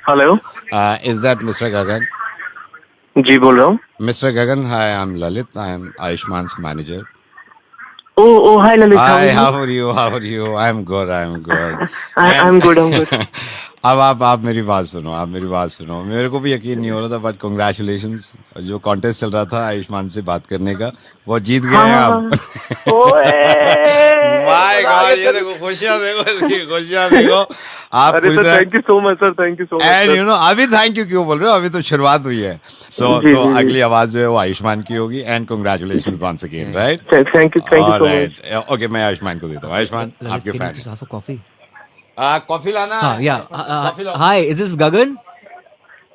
Hello. Is that Mr. Gagan? जी बोल रहा हूँ। Mr. Gagan, hi, I'm Lalit. I'm Ayushman's manager. Oh oh hi Lalit, how Hi, are you? how are you? How are you? I'm good. I'm good. I And am good, I am good. अब आप मेरी बात सुनो, आप मेरी बात सुनो। मेरे को भी यकीन नहीं हो रहा था, बट कॉन्ग्रेचुलेशंस। जो कॉन्टेस्ट चल रहा था आयुष्मान से बात करने का, वो जीत गए हाँ हैं हाँ आप। हाँ। ओए माय मजा आ गॉड, गया ये सर। देखो खुशियां, देखो इसकी खुशियां देखो। आप अरे पूरी सर, तरह। Thank you so much sir, thank you so much and sir. You know, अभी थैंक यू क्यों बोल रहे हो? अभी तो शुरुआत हुई है। सो जी सो जी जी। अगली आवाज जो है वो आयुष्मान की होगी। And congratulation once again, right? Thank you so much. Alright, okay, मैं आयुष्मान को देता हूँ। आयुष्मान, Lalit, आपके can you fan just ask for coffee? है। कॉफी लाना Huh, है yeah. आयुष्मान, कॉफी लो। Hi, is this Gagan?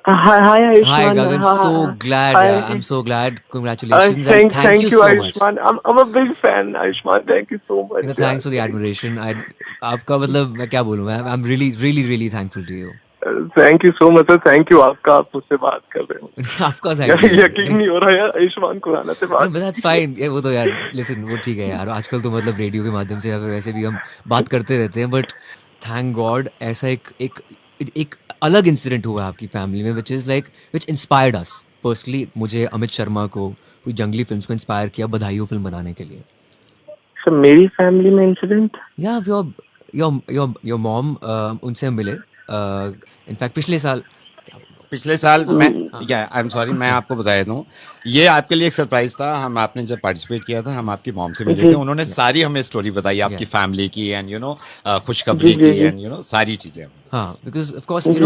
Hi hi Hi, Ayushmann, Gagan. So glad. Yeah, hi. I'm so glad. Congratulations and thank you thank you so much. Ayushmann, I'm a big fan Ayushmann, thank you so much यार। Thanks for the admiration. आपका मतलब मैं क्या बोलूँ? I'm really, really, really thankful to you. Thank you so much sir, thank you आपका, आप मुझसे बात कर रहे हो। आपका thank you. यकीन नहीं हो रहा यार, आयुष्मान खुराना से No, बात। but that's fine. ये वो तो यार, listen, वो ठीक है यार। आजकल तो मतलब रेडियो के माध्यम से या फिर वैसे भी हम बात करते रहते हैं, बट थैंक गॉड ऐसा एक एक एक अलग इंसिडेंट हुआ है आपकी फैमिली में, which is like which inspired us personally. मुझे अमित शर्मा को, कोई जंगली फिल्म्स को इंस्पायर किया बधाइयों फिल्म बनाने के लिए। सर मेरी फैमिली में इंसिडेंट? या योर मॉम, उनसे हम मिले इनफैक्ट पिछले साल। पिछले साल मैं, हाँ या आई एम सॉरी, मैं आपको बता दूं, ये आपके लिए एक सरप्राइज था। हम, आपने जब पार्टिसिपेट किया था, हम आपकी मॉम से मिले जी थे। उन्होंने सारी हमें स्टोरी बताई आपकी या फैमिली की, एंड यू नो जी खुशखबरी जी की, जी एंड यू नो सारी चीजें हमें बताई। हाँ, बिकॉज ऑफ कोर्स जी।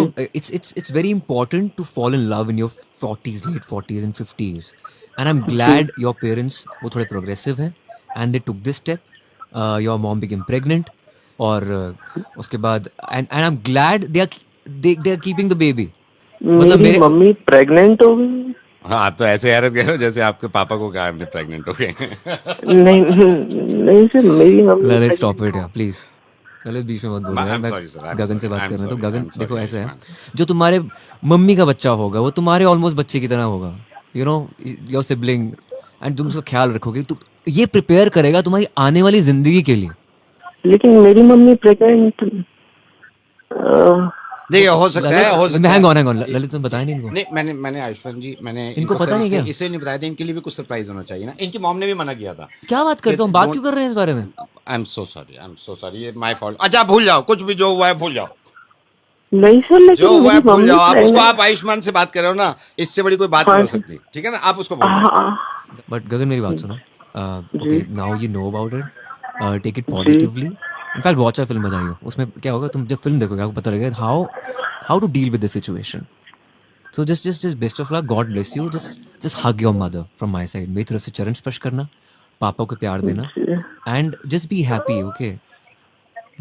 it's very important to fall in love in your 40s, late 40s and 50s, and I'm glad your parents वो थोड़े progressive हैं and they took this step. Your mom became pregnant और उसके बाद and I'm glad they are keeping the baby. मतलब मेरी मेरे mummy pregnant हो गई? हाँ, आप तो ऐसे हैरत कह रहे हो जैसे आपके पापा को कहा हमने प्रेग्नेंट हो गए। नहीं नहीं सर, मेरी mummy Lalit stop pregnant it हो। यार प्लीज। ललित बीच में मत बोलो आई यार, एम मैं सॉरी सर, आई एम गगन से सॉरी, बात आई एम कर रहा हूँ। तो सॉरी, आई गगन एम देखो सॉरी ऐसा है, आयुष्मान। जो तुम्हारे मम्मी का बच्चा होगा वो तुम्हारे ऑलमोस्ट बच्चे की तरह होगा, you know, your sibling, and तुम उसका ख्याल रखोगे तो ये प्रिपेयर करेगा तुम्हारी आने वाली जिंदगी के लिए। लेकिन मेरी मम्मी प्रेग्नेंट। देखिए, हो सकता है, हो सकता है। हैंग ऑन ललित, तुम बताया नहीं इनको? नहीं, मैंने आयुष्मान जी, मैंने इनको इनको पता सर नहीं क्या? इसलिए नहीं बताया था, इनके लिए भी कुछ सरप्राइज होना चाहिए ना। इनकी मॉम ने भी मना किया था क्या बात कि करते हो, हम बात डोंट। क्यों कर रहे हैं इस बारे में? I am so sorry, I am so sorry, ये माय फॉल्ट। अच्छा, भूल जाओ, कुछ भी जो हुआ है भूल जाओ। नहीं सर, जो लेकिन हुआ है मेरी भूल मम्मी जाओ। आप उसको, आप प्रेग्नेंट। आयुष्मान से बात कर रहे हो ना, इससे बड़ी कोई बात नहीं हाँ हो सर। सकती, ठीक है ना? आप उसको बोलो। हाँ बट गगन मेरी बात सुनो। जी okay, now you know about it, take it जी। Positively. In fact watch a film Badhaai Ho, उसमें क्या होगा, तुम जब फिल्म देखोगे आपको पता लगेगा how to deal with the situation. So just best of luck, God bless you, just hug your mother from my side. मेरी तरफ से चरण स्पर्श करना, पापा को प्यार देना, जी। And just be happy. Okay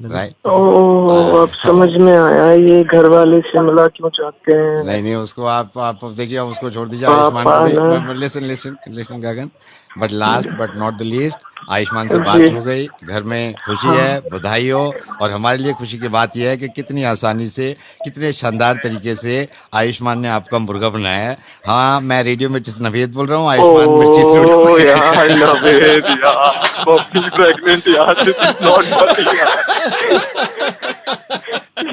Lalit, right. Please. Oh, अब समझ में आया ये घर वाले शिमला क्यों चाहते हैं। नहीं नहीं, उसको आप देखिए, आप उसको छोड़ दीजिए। आयुष्मान पापा को भी, ना। Listen listen listen Gagan, but last but not the least, Ayushman से जी। बात हो गई, घर में खुशी हाँ। है, बधाई हो। और हमारे लिए खुशी की बात यह है कि कितनी आसानी से, कितने शानदार तरीके से आयुष्मान ने आपका मुर्गा बनाया है। हाँ, मैं रेडियो मिर्ची से नवेद बोल रहा हूँ, आयुष्मान मिर्ची से ओह उठा। यार, आई लव इट यार, मम्मी प्रेग्नेंट यार, दिस इज नॉट फनी यार।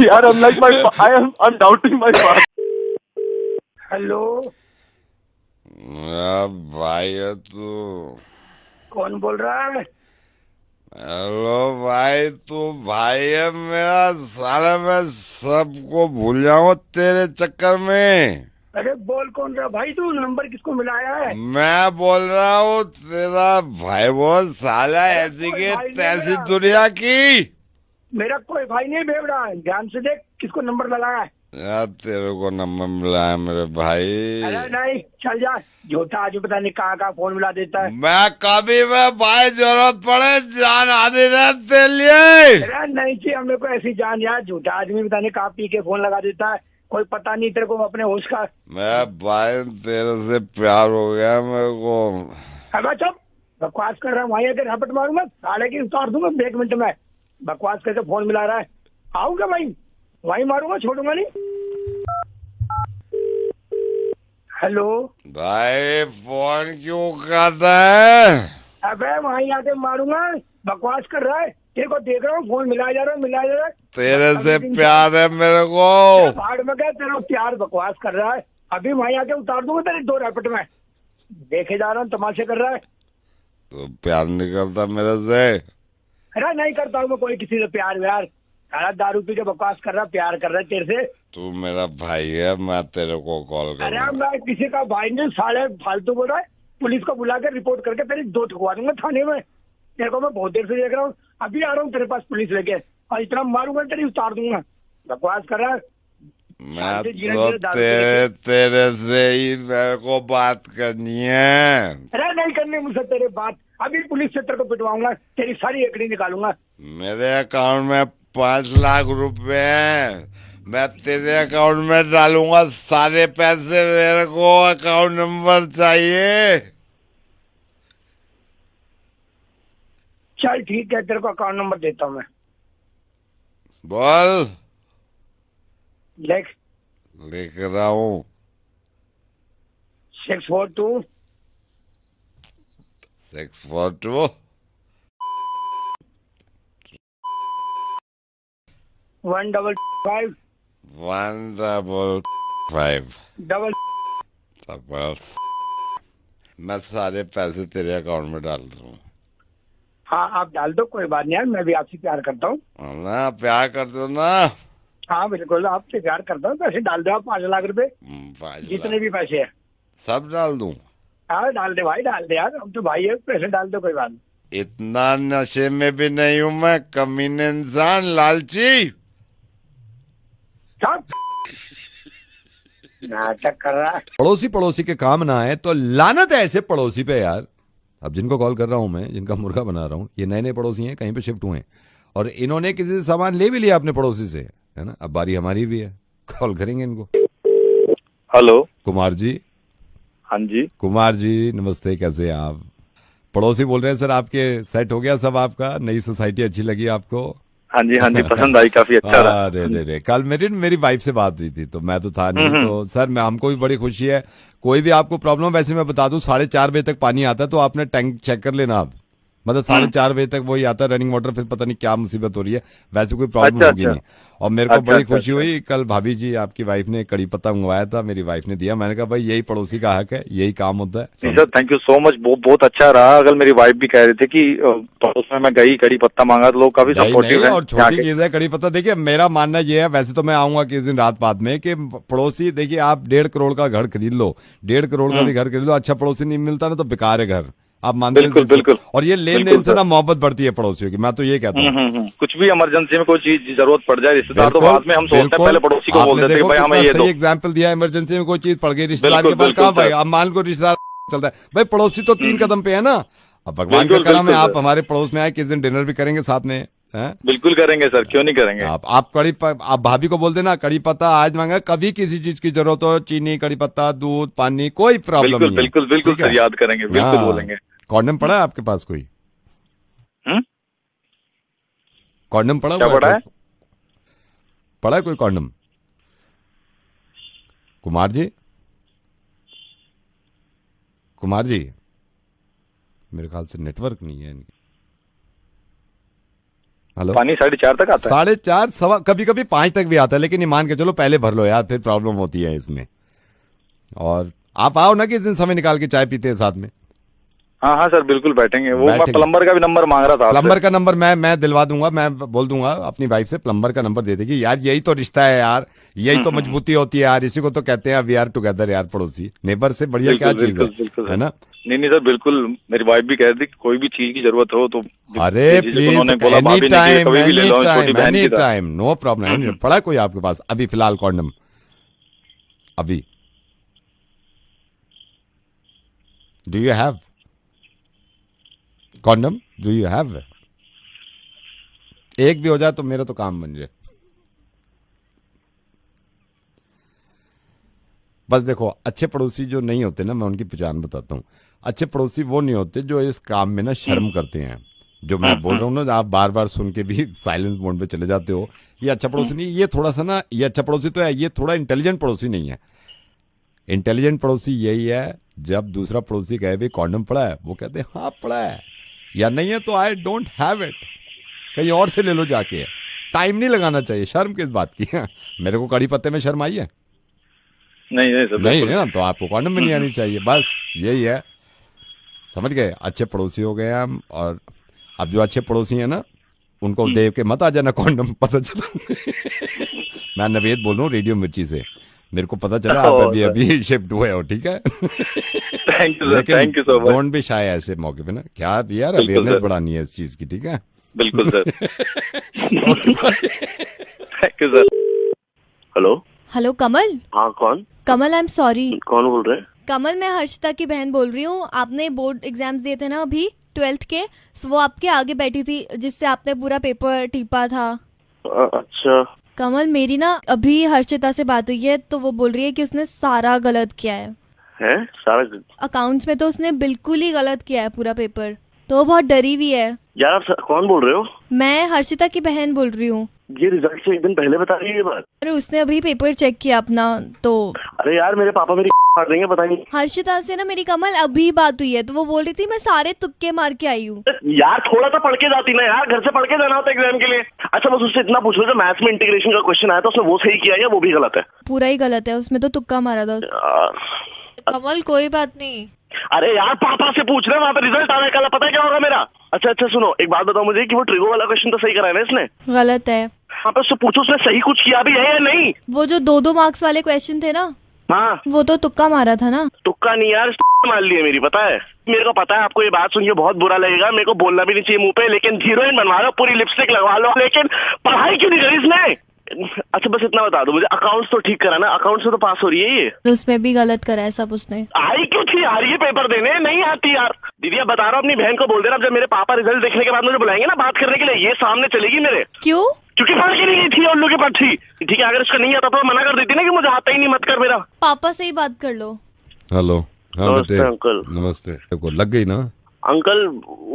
यार, I'm like my I'm doubting my father. Hello, भाई है तू? कौन बोल रहा है? हेलो भाई, तू भाई है मेरा? साला मैं सबको भूल जाऊं तेरे चक्कर में। अरे बोल, कौन रहा भाई? तू नंबर किसको मिलाया है? मैं बोल रहा हूँ तेरा भाई, वो साला ऐसी के तैसी दुनिया की। मेरा कोई भाई नहीं बेवड़ा है, ध्यान से देख किसको नंबर लगाया है। यार, तेरे को नंबर मिला है मेरे भाई। अरे नहीं, चल जा, झूठा आज पता नहीं कहाँ फोन मिला देता है। मैं कभी में भाई जरूरत पड़े जान हाजिर है तेरे लिए। अरे नहीं चाहिए हमें को ऐसी जान यार, झूठा आदमी पता नहीं कहाँ पी के फोन लगा देता है, कोई पता नहीं तेरे को अपने होश का। मैं भाई, तेरे से प्यार हो गया मेरे को। अबे चुप, बकवास कर रहा हूँ, वहीं आकर झपट मारूंगा, साले की उतार दूंगा 1 मिनट में। बकवास करके फोन मिला रहा है, आऊंगा भाई, वहीं मारूंगा, छोड़ूंगा नहीं। हेलो भाई, फोन क्यों करता है? अबे वहीं आके मारूंगा, बकवास कर रहा है, तेरे को देख रहा हूँ, फोन मिलाया जा रहा है, मिलाया जा रहा है, तेरे से प्यार है मेरे को। भाड़ में क्या तेरा प्यार बकवास कर रहा है। अभी वहीं आके उतार दूंगा तेरे 2 रैपिड में। देखे जा रहा हूँ तमाशे कर रहा है। तो प्यार नहीं करता मेरे से? अरे नहीं करता हूँ मैं कोई किसी से प्यार व्यार। सारा दारू पी के बकवास कर रहा, प्यार कर रहा है तेरे से। तू मेरा भाई है, मैं तेरे को कॉल अरे करूंगा। मैं किसी का भाई नहीं, साले फालतू बोल रहा है। पुलिस को बुला कर रिपोर्ट करके तेरी 2 ठुकवा दूंगा थाने में। तेरे को मैं बहुत देर से देख रहा हूँ, अभी आ रहा हूँ तेरे पास पुलिस लेके, और इतना मारूंगा तेरी उतार दूंगा। बकवास कर रहा है। मैं तो तेरे से ही मेरे को बात करनी है। अरे नहीं करनी मुझसे तेरे बात। अभी पुलिस से तेरे को पिटवाऊंगा, तेरी सारी एकड़ी निकालूंगा। मेरे अकाउंट में 5 लाख रुपए हैं, मैं तेरे अकाउंट में डालूंगा सारे पैसे। मेरे को अकाउंट नंबर चाहिए। चल ठीक है, तेरे को अकाउंट नंबर देता हूँ मैं। बोल। लिख रहा हूँ। 642 642 155 155 डबल। मैं सारे पैसे तेरे अकाउंट में डाल दूँ। हाँ आप डाल दो, कोई बात नहीं यार, मैं भी आपसे प्यार करता हूँ। ना प्यार कर दो ना। हाँ बिल्कुल आपसे प्यार करता हूँ। पैसे डाल दो आप, 5 लाख रुपए, 5 जितने भी पैसे है सब डाल दूं। हाँ डाल दे भाई, डाल दे यार, हम तो भाई है, पैसे डाल दो, कोई बात नहीं। इतना नशे में भी नहीं हूं मैं, कमीने इंसान, लालची। सब नाटक कर रहा है। पड़ोसी के काम ना आए तो लानत है ऐसे पड़ोसी पे यार। अब जिनको कॉल कर रहा हूं मैं, जिनका मुर्गा बना रहा हूं, ये नए नए पड़ोसी हैं, कहीं पे शिफ्ट हुए हैं, और इन्होंने किसी से सामान ले भी लिया अपने पड़ोसी से, है ना। अब बारी हमारी भी है, कॉल करेंगे इनको। हेलो कुमार जी। हाँ जी। कुमार जी नमस्ते, कैसे हैं आप? पड़ोसी बोल रहे हैं सर, आपके सेट हो गया सब, आपका नई सोसाइटी अच्छी लगी आपको? हाँ जी पसंद आई, काफी अच्छा रहा। अरे कल मेरी वाइफ से बात हुई थी, तो मैं तो था नहीं, तो सर मैं हमको भी बड़ी खुशी है। कोई भी आपको प्रॉब्लम, वैसे मैं बता दूं 4:30 बजे तक पानी आता है, तो आपने टैंक चेक कर लेना आप। मतलब 4:30 बजे तक वही आता है रनिंग वाटर, फिर पता नहीं क्या मुसीबत हो रही है, वैसे कोई प्रॉब्लम होगी नहीं। और मेरे को बड़ी खुशी हुई, कल भाभी जी आपकी वाइफ ने कड़ी पत्ता मंगवाया था, मेरी वाइफ ने दिया। मैंने कहा भाई यही पड़ोसी का हक है, यही काम होता है। Sir thank you so much, बहुत अच्छा रहा। अगर मेरी वाइफ भी कह रही थी कि पड़ोस में मैं गई, कड़ी पत्ता मांगा, तो लोग काफी सपोर्टिव है। और छोटी चीज है कड़ी पत्ता। देखिए मेरा मानना ये है, वैसे तो मैं आऊंगा किस दिन रात बाद में, कि पड़ोसी, देखिए आप 1.5 करोड़ का घर खरीद लो, 1.5 करोड़ का भी घर खरीद लो, अच्छा पड़ोसी नहीं मिलता ना तो बेकार है घर। आप मानते हैं? बिल्कुल। और ये लेन देन से ना मोहब्बत बढ़ती है पड़ोसियों की, मैं तो ये कहता हूँ। कुछ भी इमरजेंसी में कोई चीज जरूरत पड़ जाए, रिश्तेदार तो बाद में हम सोचते हैं, पहले पड़ोसी को बोल देते हैं भाई हमें ये दो। एग्जाम्पल दिया, इमरजेंसी में कोई चीज पड़ गई, रिश्तेदार के पास कहाँ भाई, अब मान को रिश्तेदार चलता है भाई, पड़ोसी तो 3 कदम पे है ना। अब भगवान का करम है, आप हमारे पड़ोस में आए, किस दिन डिनर भी करेंगे साथ में। बिल्कुल करेंगे सर, क्यों नहीं करेंगे। आप भाभी को बोल देना कड़ी पत्ता आज मांगा, कभी किसी चीज की जरूरत हो, चीनी, कड़ी पत्ता, दूध, पानी, कोई प्रॉब्लम नहीं। बिल्कुल सर, याद करेंगे, बिल्कुल बोलेंगे। कॉन्डम पड़ा है आपके पास कोई? कॉन्डम पड़ा हुआ है? पड़ा है कोई कॉन्डम? कुमार जी मेरे ख्याल से नेटवर्क नहीं है इनकी। हेलो, पानी 4:30 तक आता है? 4:30 सवा, कभी कभी 5 तक भी आता है, लेकिन ये मान के चलो पहले भर लो यार, फिर प्रॉब्लम होती है इसमें। और आप आओ ना किस दिन समय निकाल के, चाय पीते हैं साथ में। हाँ सर बिल्कुल बैठेंगे। वो मैं प्लम्बर का भी नंबर मांग रहा था। प्लम्बर का नंबर मैं दिलवा दूंगा, मैं बोल दूंगा अपनी वाइफ से, प्लम्बर का नंबर दे देगी यार। यही तो रिश्ता है यार, यही तो मजबूती होती है यार, इसी को तो कहते हैं वी आर टुगेदर यार। पड़ोसी नेबर से बढ़िया क्या चीज है ना। नहीं सर बिल्कुल, मेरी वाइफ भी कह रही थी कोई भी चीज की जरूरत हो तो अरे please, any time, no problem. पड़ा कोई आपके पास अभी फिलहाल कॉन्डम? अभी do you have condom? Do you have? एक भी हो जाए तो मेरा तो काम बन जाए। बस देखो, अच्छे पड़ोसी जो नहीं होते ना, मैं उनकी पहचान बताता हूँ। अच्छे पड़ोसी वो नहीं होते जो इस काम में ना शर्म करते हैं। जो मैं बोल रहा हूँ ना, आप बार बार सुन के भी साइलेंस मोड पे चले जाते हो, ये अच्छा पड़ोसी नहीं। ये थोड़ा सा ना, ये अच्छा पड़ोसी तो है, ये थोड़ा इंटेलिजेंट पड़ोसी नहीं है। इंटेलिजेंट पड़ोसी यही है, जब दूसरा पड़ोसी कहे भी कॉन्डम पड़ा है, वो कहते हैं हाँ पड़ा है, या नहीं है तो आई डोंट हैव इट, कहीं और से ले लो जाके। टाइम नहीं लगाना चाहिए, शर्म किस बात की है? मेरे को कड़ी पत्ते में शर्म आई है? नहीं नहीं सर, नहीं बिल्कुल। है ना, तो आपको कॉन्डम भी नहीं आनी चाहिए, बस यही है, समझ गए? अच्छे पड़ोसी हो गए हम, और अब जो अच्छे पड़ोसी हैं ना उनको देख के मत आ जाना कॉन्डम, पता चला। मैं नवेद बोल रहा हूँ रेडियो मिर्ची से, मेरे को पता चला आप अभी अभी शिफ्ट हुए हो, ठीक है? Thank you sir, thank you so much. Don't be shy ऐसे मौके पे ना, क्या आप यार बिल्कुल अवेयरनेस सर। बढ़ानी है इस चीज की, ठीक है? बिल्कुल sir. Okay bye. Thank you sir. Hello. Hello Kamal. हाँ कौन? Kamal I am sorry. कौन बोल रहे हैं? कमल मैं हर्षिता की बहन बोल रही हूँ। आपने बोर्ड एग्जाम्स दिए थे ना अभी 12th के, so वो आपके आगे बैठी थी जिससे आपने पूरा पेपर टीपा था। अच्छा। कमल मेरी ना अभी हर्षिता से बात हुई है, तो वो बोल रही है कि उसने सारा गलत किया है। है सारा? अकाउंट्स में तो उसने बिल्कुल ही गलत किया है पूरा पेपर, तो वो बहुत डरी हुई है। यार आप कौन बोल रहे हो? मैं हर्षिता की बहन बोल रही हूँ। ये रिजल्ट से एक दिन पहले बता रही है ये बात? अरे उसने अभी पेपर चेक किया अपना, तो अरे यार मेरे पापा मेरी मार देंगे, पता नहीं। हर्षिता से ना मेरी कमल अभी बात हुई है, तो वो बोल रही थी मैं सारे तुक्के मार के आई हूँ। यार थोड़ा सा पढ़ के जाती ना यार, घर से पढ़ के जाना होता एग्जाम के लिए। अच्छा बस उससे इतना पूछ लो, जो मैथ्स में इंटीग्रेशन का क्वेश्चन आया था उसने वो सही किया या वो भी गलत है? पूरा ही गलत है, उसमें तो तुक्का मारा था। यार, कमल कोई बात नहीं। अरे यार पापा से पूछ रहे हैं, वहाँ पे रिजल्ट आ रहा है कल, पता है क्या होगा मेरा? अच्छा सुनो, एक बात बताओ मुझे कि वो ट्रिगो वाला क्वेश्चन तो सही कराया ना इसने? गलत है। वहाँ पे उससे पूछो उसने सही कुछ किया भी है या नहीं? वो जो 2-2 मार्क्स वाले क्वेश्चन थे ना, हाँ वो तो तुक्का मारा था ना। तुक्का नहीं यार, मान ली है मेरी, पता है मेरे को पता है आपको ये बात सुन के बहुत बुरा लगेगा, मेरे को बोलना भी नहीं चाहिए मुंह पे, लेकिन हीरोइन बनवा लो, पूरी लिपस्टिक लगवा लो, लेकिन पढ़ाई क्यों नहीं करी इसने? अच्छा बस इतना बता दो मुझे, अकाउंट्स तो ठीक करा ना? अकाउंट्स से तो पास हो रही है ये। उसमें भी गलत करा है सब उसने। आई क्यों थी यार ये पेपर देने? नहीं आती यार। दीदी अब बता रहा हूँ अपनी बहन को बोल देना, जब मेरे पापा रिजल्ट देखने के बाद मुझे बुलाएंगे ना बात करने के लिए, ये सामने चलेगी मेरे। क्यों? क्योंकि पढ़ के नहीं गई थी, उल्लू के पढ़ थी। ठीक है, अगर इसका नहीं आता तो मना कर देती ना कि मुझे आता ही नहीं, मत कर मेरा। पापा से ही बात कर लो। हेलो। हाँ नमस्ते बेटे। अंकल। नमस्ते। देखो लग गई ना? अंकल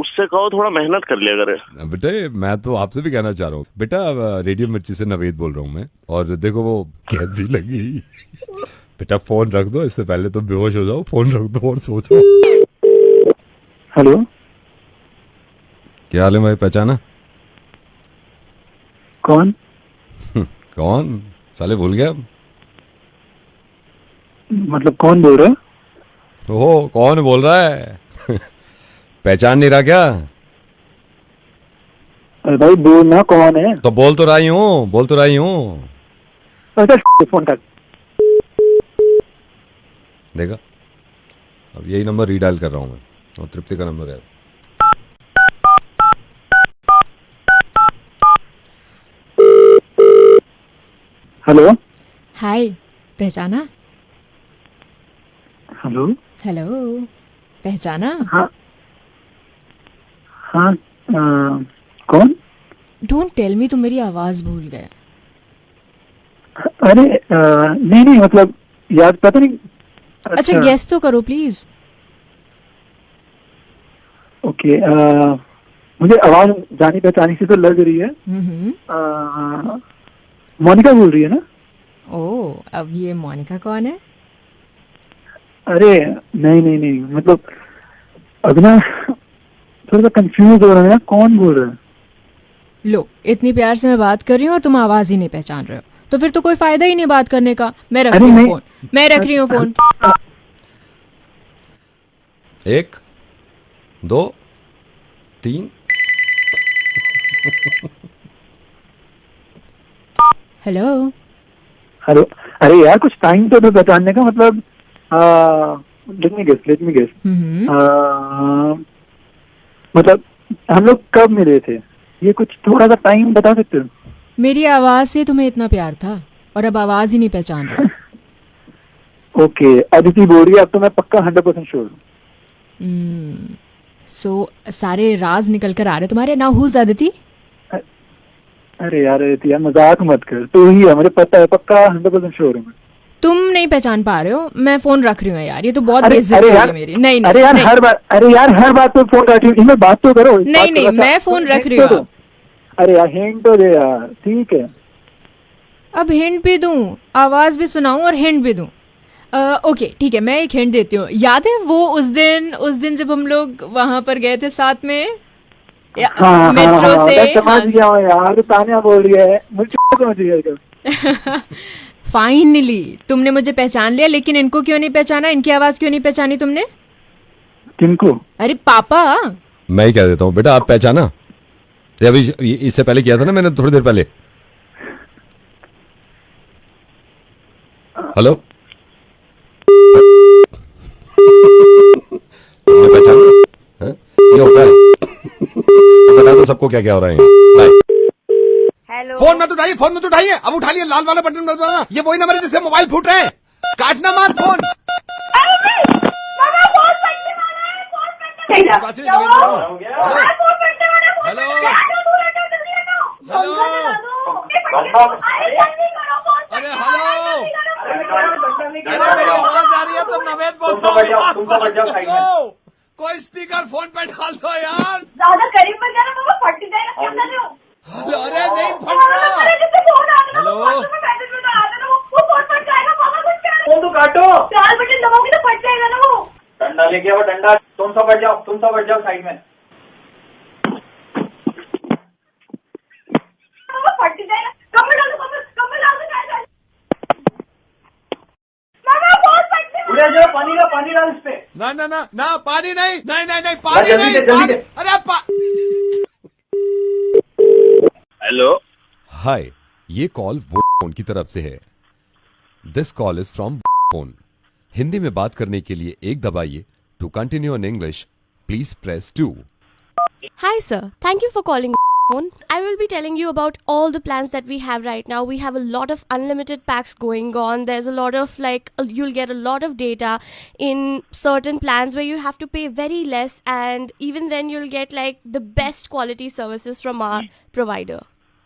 उससे कहो थोड़ा मेहनत कर लिया करे। बेटे मैं तो आपसे भी कहना चाह रहा हूँ बेटा, रेडियो मिर्ची से नवेद बोल रहा हूँ मैं, और देखो वो कैसी लगी। बेटा फोन रख दो, इससे पहले तो बेहोश हो जाओ, फोन रख दो और सोचो। हेलो। क्या हाल है भाई, पहचाना? कौन? कौन साले, भूल गया? मतलब कौन बोल रहा है? ओह कौन बोल रहा है? पहचान नहीं रहा क्या? अरे भाई बोलना कौन है? तो बोल तो रही हूँ, बोल तो रही हूँ। अच्छा फोन कर। देखा, अब यही नंबर रीडायल कर रहा हूँ मैं, और तृप्ति का नंबर है। हेलो। हाय, पहचाना? हेलो। हेलो, पहचाना? हाँ हाँ। कौन? डोंट टेल मी तुम मेरी आवाज भूल गए। अरे नहीं नहीं, मतलब याद पता नहीं। अच्छा गेस तो करो प्लीज। ओके, मुझे आवाज जानी पहचानी से तो लग रही है। मोनिका बोल रही है ना? ओह, अब ये मोनिका कौन है? अरे नहीं नहीं नहीं, मतलब अभी ना थोड़ा सा कंफ्यूज हो रहा है ना, कौन बोल रहा है? लो, इतनी प्यार से मैं बात कर रही हूँ और तुम आवाज ही नहीं पहचान रहे हो, तो फिर तो कोई फायदा ही नहीं बात करने का। मैं रख रही हूँ फोन, मैं रख रही हूँ फोन। 1 2 3। हेलो। हेलो। अरे यार कुछ टाइम तो पहचानने का, मतलब लेट मी गेस। मतलब हम लोग कब मिले थे, ये कुछ थोड़ा सा टाइम बता सकते हो? मेरी आवाज से तुम्हें इतना प्यार था और अब आवाज ही नहीं पहचान रहे। ओके, अदिति बोल रही है, अब तो मैं पक्का 100% श्योर हूँ। सो सारे राज निकल कर आ रहे तुम्हारे। Now who is Aditi? अरे यार अदिति यार मजाक मत कर, तू ही है, मुझे पता है, पक्का 100% श्योर हूँ मैं। तुम नहीं पहचान पा रहे हो, मैं फोन रख रही हूँ यार, ये तो बहुत अरे बेइज्जती यार, हो गई मेरी। नहीं अरे यार नहीं, हर बात पे फोन रख रही हूँ, इनमें बात तो करो। नहीं मैं फोन रख रही हूँ। अरे यार हिंट तो दे यार। ठीक है, अब हिंट भी दूं, आवाज भी सुनाऊं और हिंट भी दूं? ओके ठीक है, मैं एक हिंट देती हूँ। याद है वो उस दिन जब हम लोग वहां पर गए थे साथ में? मेट्रो से मैं समझ गया हूँ यार, तानिया बोल रही है, मुझे समझ गया। फाइनली तुमने मुझे पहचान लिया, लेकिन इनको क्यों नहीं पहचाना? इनकी आवाज क्यों नहीं पहचानी तुमने? किनको? अरे पापा। मैं ही कह देता हूँ बेटा, आप पहचाना? ये अभी इससे पहले किया था ना मैंने, थोड़ी देर पहले। हेलो, तुमने पहचाना? हैं? ये होता है। बता दो सबको क्या क्या हो रहा है। बाय। हेलो, फोन मत उठाइए, फोन मत उठाइए, अब उठा लिए, लाल वाला बटन मत दबाना। ये वही नंबर है जिससे मोबाइल फूट रहे हैं। काटना मत फोन। वासी नवीन बोल रहा हूं। हेलो हेलो, अरे हेलो, अरे मेरी आवाज आ रही है तो नवेद बोल रहा हूँ। कोई स्पीकर फोन पे डाल दो यार। ज्यादा करीब मत जाना, मैं फट जाएगा। अरे नहीं फट रहा। हेलो, फोन तो काटो। 4 बटन दबाओगे तो फट जाएगा ना वो। डंडा लेके आओ, डंडा। तुम सब बैठ जाओ, तुम सब बैठ जाओ साइड में। फट जाएगा। कमर डाल दो, कमर डाल दो। उड़े जाओ, पानी डाल इस पे। ना ना ना ना, पानी नहीं, नहीं नहीं नहीं, पानी नहीं, जल्दी पानी। से। अरे हेलो, हाय, ये कॉल वोडाफोन की तरफ से है। This call is from Vodafone. Hindi में बात करने के लिए 1 दबाइए। To continue in English please press 2। Hi sir, thank you for calling phone. I will be telling you about all the plans that we have right now. We have a lot of unlimited packs going on. There's a lot of you'll get a lot of data in certain plans where you have to pay very less, and even then you'll get like the best quality services from our provider.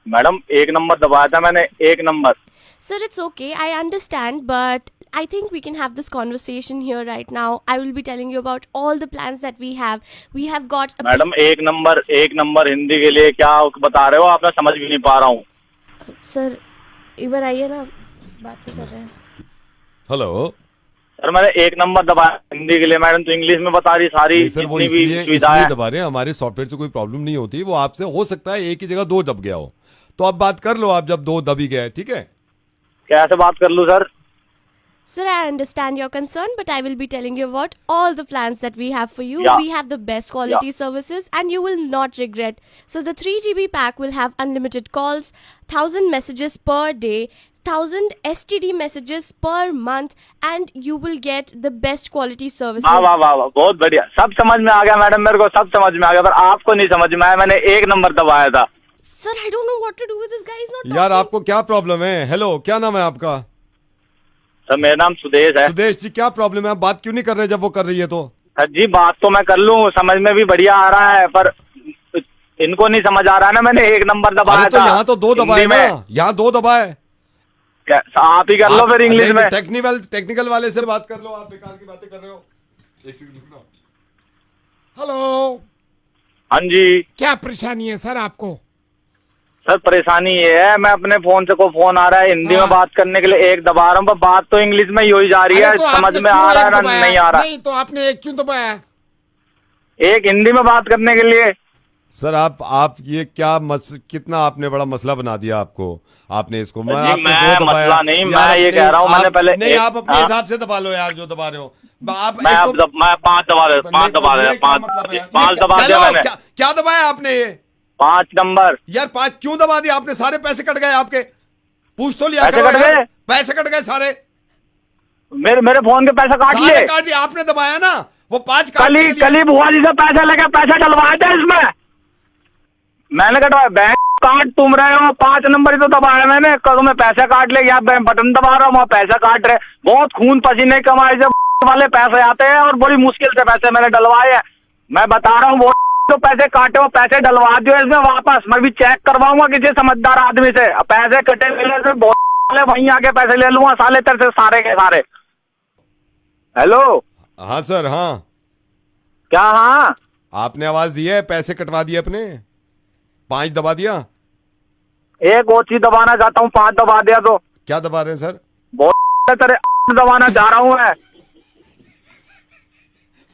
Madam 1 number दबाया था मैंने, 1 number. Sir, it's okay. I understand, but I think we can have this conversation here right now. I will be telling you about all the plans that we have. We have got a madam 1 number Hindi के लिए क्या बता रहे हो आप? मैं समझ भी नहीं पा रहा हूँ। सर एक बार आइए ना, बात तो कर रहे हैं। हेलो सर, मैंने 1 नंबर दबाया हिंदी के लिए, मैडम तो इंग्लिश में बता रही सारी सर, वो जितनी भी इसलिए सुविधाएं हैं। दबा रहे हैं। हमारे सॉफ्टवेयर से कोई प्रॉब्लम नहीं होती। वो आपसे हो सकता है एक ही जगह 2 दब गया हो, तो आप बात कर लो। आप जब 2 दबी गए, ठीक है? कैसे बात कर लूँ sir? Sir, I understand your concern, but I will be telling you about all the plans that we have for you. Yeah. We have the best quality services and you will not regret. So the 3 GB pack will have unlimited calls, 1000 messages per day, 1000 STD messages per month, and you will get the best quality services. वाह वाह वाह वाह, बहुत बढ़िया, सब समझ में आ गया मैडम, मेरे को सब समझ में आ गया, पर आपको नहीं समझ में आया। मैंने 1 नंबर दबाया था। Sir, I don't know what to do with this guy. He's not यार talking. आपको क्या प्रॉब्लम है? हेलो, क्या नाम है आपका? सर मेरा नाम सुदेश है। सुदेश जी, क्या प्रॉब्लम है? आप बात क्यों नहीं कर रहे जब वो कर रही है तो? सर जी बात तो मैं कर लूँ, समझ में भी बढ़िया आ रहा है, पर इनको नहीं समझ आ रहा है ना। मैंने 1 नंबर दबाया अरे तो था। यहाँ तो 2 दबाए हिंदी ना, में। यहाँ 2 दबाए। आप ही कर लो फिर इंग्लिश में। टेक्निकल वाले से बात कर लो। आप बेकार की बातें कर रहे हो। एक सेकंड रुकना। हेलो, हाँ जी क्या परेशानी है सर आपको? सर, परेशानी ये है, मैं अपने फोन से को फोन आ रहा है हिंदी में बात करने के लिए 1 दबा रहा हूँ, पर बात तो इंग्लिश में ही हो जा रही है। अरे तो समझ आपने में क्यों आ रहा है एक ना दबाया? नहीं आ रहा? नहीं तो आपने 1 क्यों दबाया? 1 हिंदी में बात करने के लिए। सर आप ये क्या कितना आपने बड़ा मसला बना दिया आपको। आपने इसको जी, आपने मैं 2 दबाया। मसला नहीं, यार, मैं ये कह रहा हूँ, मैंने पहले नहीं, आप अपने हाँ? हिसाब से दबा लो यार, जो दबा रहे हो। आप मैं एक अब तो- मैं 5 दबा दे, 5 दबा दे, 5 दबा दिया मैंने। क्या दबाया आपने? ये 5 नंबर। यार 5 क्यों दबा दिया आपने? सारे पैसे कट गए आपके। पूछ तो लिया पैसे करो कट यार। गए? पैसे कट गए सारे। मेरे फोन के पैसे काट लिए। सारे काट दिए आपने, दबाया ना वो 5 कली बुआ जी से पैसे लेके पैसे डलवाए थे इसमें, मैंने कटवाया। बैंक काट तुम रहे हो, 5 नंबर ही तो दबाया मैंने। कल में पैसे काट ले, या बटन दबा रहा हूँ वहाँ पैसा काट रहे। बहुत खून पसीने कमाए से वाले पैसे आते हैं, और बड़ी मुश्किल से पैसे मैंने डलवाए हैं। मैं बता रहा हूँ, वो तो पैसे काटे हो, पैसे डलवा दियो इसमें वापस। मैं भी चेक करवाऊंगा किसी समझदार आदमी से। पैसे कटे मिले से बहुत वहीं आके पैसे ले लूंगा साले तेरे से सारे के सारे। हेलो, हाँ सर, हाँ क्या? हाँ, आपने आवाज दी है, पैसे कटवा दिए अपने, 5 दबा दिया। एक और चीज दबाना चाहता हूँ, 5 दबा दिया तो। क्या दबा रहे हैं सर? बहुत तेरे दबाना चाह रहा हूँ मैं।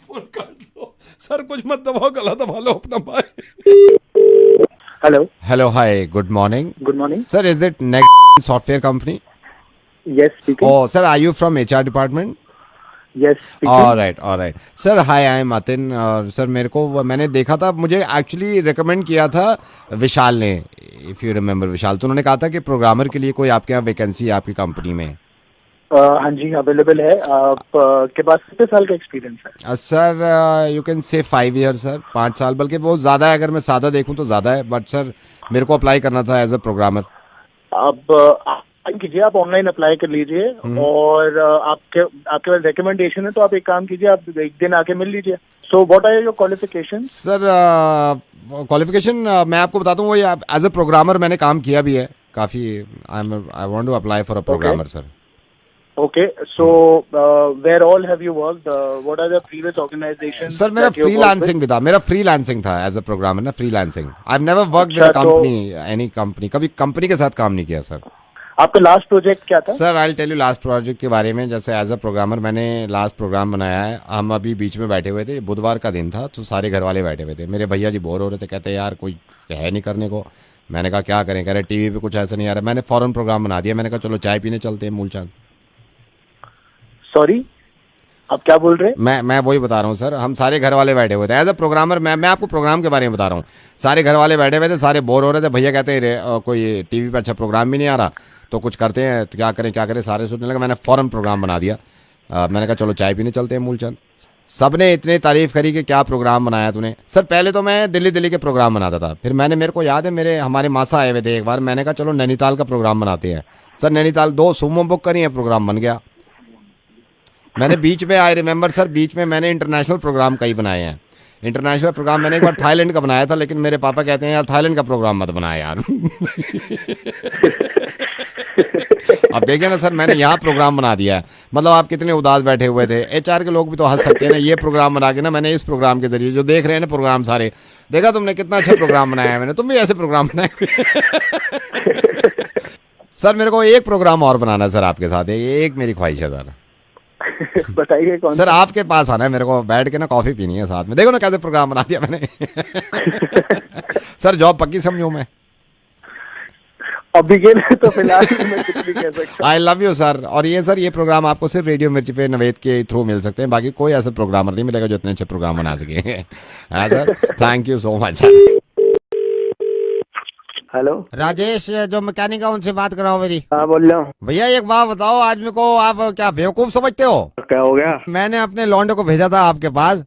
फोन काट दो, सर कुछ मत दबाओ, गला दबा लो अपना भाई। Hello hello, hi, good morning good morning sir. Is it next software company? Yes speaking Oh, sir, are you from HR department? Yes All right, all right. Sir, hi, I am Atin. और sir मेरे को मैंने देखा था, मुझे actually recommend किया था विशाल ने, इफ यू रिमेम्बर विशाल, तो उन्होंने कहा था कि प्रोग्रामर के लिए कोई आपके यहाँ वैकेंसी है आपकी कंपनी में। हाँ जी अवेलेबल है। आप के पास कितने साल का एक्सपीरियंस है? Sir you can say 5 year sir, 5 साल, बल्कि वो ज़्यादा है, अगर मैं सादा देखूँ तो ज़्यादा है, बट सर मेरे को अप्लाई करना था एज अ प्रोग्रामर। आप कीजिए, आप ऑनलाइन अप्लाई कर लीजिए और आपके पास रिकमेंडेशन है तो आप एक काम कीजिए, आप एक दिन आके मिल लीजिए। So what are your qualification? Sir qualification मैं आपको बताता हूँ, वो एज अ प्रोग्रामर मैंने काम किया भी है काफ़ी। I want to apply for a programmer sir. Okay, so where all have you worked? What are the previous organizations? Sir मेरा that you worked फ्रीलांसिंग भी था, मेरा फ्रीलांसिंग था एज अ प्रोग्रामर ना, freelancing. I have never worked with a अच्छा, तो- company, any company, कभी company के साथ काम नहीं किया सर। with? आपका लास्ट प्रोजेक्ट क्या था? सर I will tell you last project के बारे में। जैसे एज अ प्रोग्रामर मैंने लास्ट प्रोग्राम बनाया है, हम अभी बीच में बैठे हुए थे, बुधवार का दिन था, तो सारे घर वाले बैठे हुए थे, मेरे भैया जी बोर हो रहे थे, कहते यार कोई है नहीं करने को। मैंने कहा क्या करें, कह रहे टीवी पे कुछ ऐसा नहीं आ रहा। मैंने फौरन प्रोग्राम बना दिया, मैंने कहा चलो चाय पीने चलते हैं मूलचंद। सॉरी, आप क्या बोल रहे हैं? मैं वही बता रहा हूँ सर, हम सारे घर वाले बैठे हुए थे एज अ प्रोग्रामर। मैं आपको प्रोग्राम के बारे में बता रहा हूँ। सारे घर वाले बैठे हुए थे, सारे बोर हो रहे थे, भैया कहते हैं कोई टीवी पे अच्छा प्रोग्राम भी नहीं आ रहा, तो कुछ करते हैं, तो क्या करें, सारे सोचने लगे। मैंने फ़ौरन प्रोग्राम बना दिया। मैंने कहा चलो चाय पीने चलते हैं मूलचंद। सब ने इतनी तारीफ़ करी कि क्या प्रोग्राम बनाया तूने। सर पहले तो मैं दिल्ली के प्रोग्राम बनाता था, फिर मेरे को याद है हमारे मासा आए हुए थे एक बार, मैंने कहा चलो नैनीताल का प्रोग्राम बनाते हैं। सर नैनीताल 2 सूमो बुक करी है, प्रोग्राम बन गया। मैंने बीच में, आई रिमेंबर सर, बीच में मैंने इंटरनेशनल प्रोग्राम कई बनाए हैं। इंटरनेशनल प्रोग्राम मैंने एक बार थाईलैंड का बनाया था, लेकिन मेरे पापा कहते हैं यार थाईलैंड का प्रोग्राम मत बनाया यार। अब देखिए ना सर, मैंने यहाँ प्रोग्राम बना दिया है, मतलब आप कितने उदास बैठे हुए थे। HR के लोग भी तो हंस सकते हैं ना, ये प्रोग्राम बना के ना, मैंने इस प्रोग्राम के जरिए जो देख रहे हैं ना प्रोग्राम सारे, देखा तुमने कितना अच्छा प्रोग्राम बनाया है मैंने, तुम भी ऐसे प्रोग्राम बनाए। सर मेरे को एक प्रोग्राम और बनाना है सर आपके साथ, एक मेरी ख्वाहिश है सर। बताइए कौन सर आपके पास आना है मेरे को, बैठ के ना कॉफी पीनी है साथ में। देखो ना कैसे प्रोग्राम बना दिया मैंने। सर जॉब पक्की समझूं मैं? अभी के लिए तो फिलहाल मैं कुछ नहीं कह सकता। आई लव यू सर। और ये प्रोग्राम आपको सिर्फ रेडियो मिर्ची पे नवेद के थ्रू मिल सकते हैं, बाकी कोई ऐसा प्रोग्रामर नहीं मिलेगा जो इतने अच्छे प्रोग्राम बना सके। हाँ sir, thank you so much. Hello Rajesh, जो मैकेनिक है उनसे बात कराओ मेरी। हाँ बोल रहा हूँ। भैया एक बात बताओ, आज मेरे को आप क्या बेवकूफ समझते हो? क्या हो गया? मैंने अपने लौंडे को भेजा था आपके पास